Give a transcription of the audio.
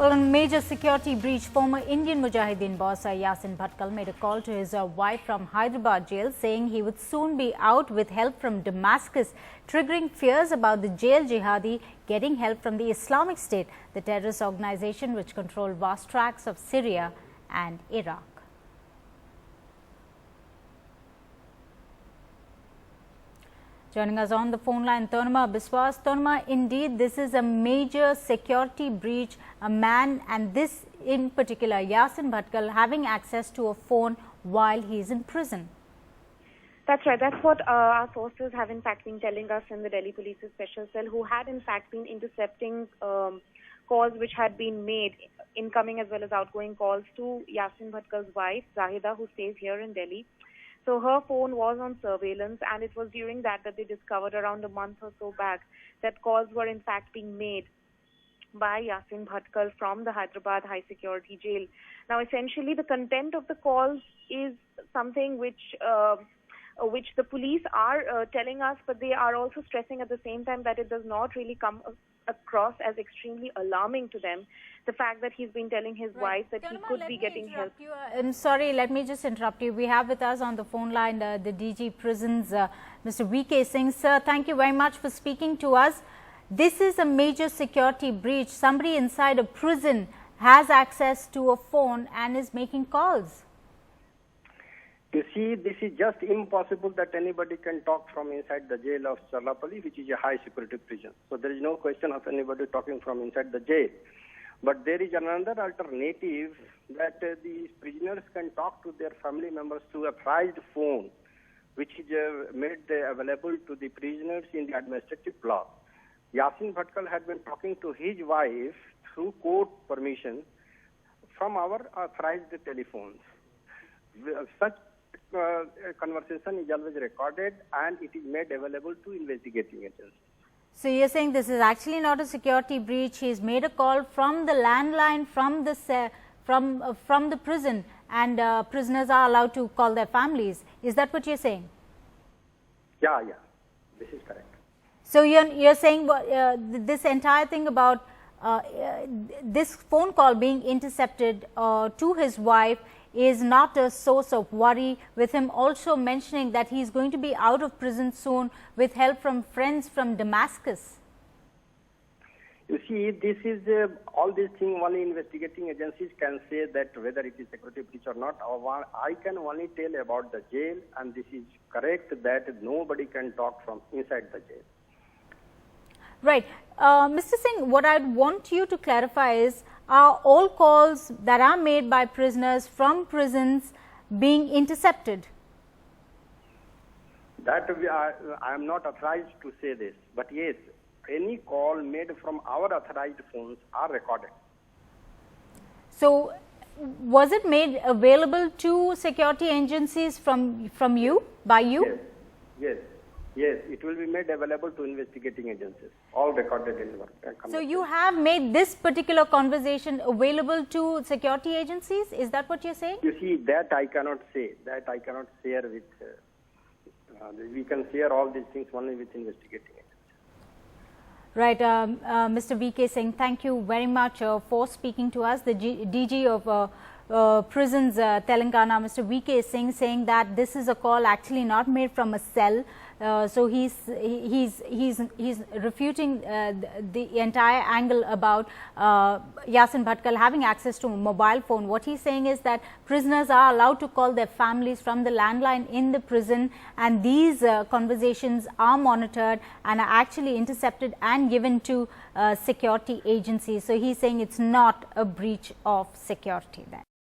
Well, on major security breach, former Indian Mujahideen boss Yasin Bhatkal made a call to his wife from Hyderabad jail, saying he would soon be out with help from Damascus, triggering fears about the jail jihadi getting help from the Islamic State, the terrorist organization which controlled vast tracts of Syria and Iraq. Joining us on the phone line, Tanuma Biswas. Tanuma, indeed, this is a major security breach. A man, and this in particular, Yasin Bhatkal, having access to a phone while he is in prison. That's right. That's what our sources have in fact been telling us in the Delhi Police's special cell, who had in fact been intercepting calls which had been made, incoming as well as outgoing calls to Yasin Bhatkal's wife, Zahida, who stays here in Delhi. So her phone was on surveillance, and it was during that they discovered around a month or so back that calls were in fact being made by Yasin Bhatkal from the Hyderabad high security jail. Now, essentially, the content of the calls is something which the police are telling us, but they are also stressing at the same time that it does not really come across as extremely alarming to them. The fact that he's been telling his wife that he could be getting help. I'm sorry, let me just interrupt you. We have with us on the phone line the DG Prisons, Mr. VK Singh. Sir, thank you very much for speaking to us. This is a major security breach. Somebody inside a prison has access to a phone and is making calls. You see, this is just impossible that anybody can talk from inside the jail of Charlapalli, which is a high security prison. So there is no question of anybody talking from inside the jail. But there is another alternative that these prisoners can talk to their family members through a prized phone, which is made available to the prisoners in the administrative block. Yasin Bhatkal had been talking to his wife through court permission from our prized telephones. Such conversation is always recorded, and it is made available to investigating agencies. So you're saying this is actually not a security breach. He's made a call from the landline from the prison, and prisoners are allowed to call their families. Is that what you're saying? Yeah, this is correct. So you're saying this entire thing about this phone call being intercepted to his wife is not a source of worry, with him also mentioning that he's going to be out of prison soon with help from friends from Damascus. You see, this is all these things only investigating agencies can say that whether it is security breach or not. I can only tell about the jail, and this is correct that nobody can talk from inside the jail. Right. Mr. Singh, what I'd want you to clarify is, are all calls that are made by prisoners from prisons being intercepted? That I am not authorized to say this, but yes, any call made from our authorized phones are recorded. So, was it made available to security agencies from you, by you? Yes, it will be made available to investigating agencies, all recorded in work. So you have made this particular conversation available to security agencies? Is that what you're saying? You see, that I cannot say. That I cannot share with. We can share all these things only with investigating agencies. Right, Mr. VK Singh, thank you very much for speaking to us. The DG of Prisons Telangana, Mr. VK Singh, saying that this is a call actually not made from a cell. So he's refuting the entire angle about Yasin Bhatkal having access to a mobile phone. What he's saying is that prisoners are allowed to call their families from the landline in the prison, and these conversations are monitored and are actually intercepted and given to security agencies. So he's saying it's not a breach of security then.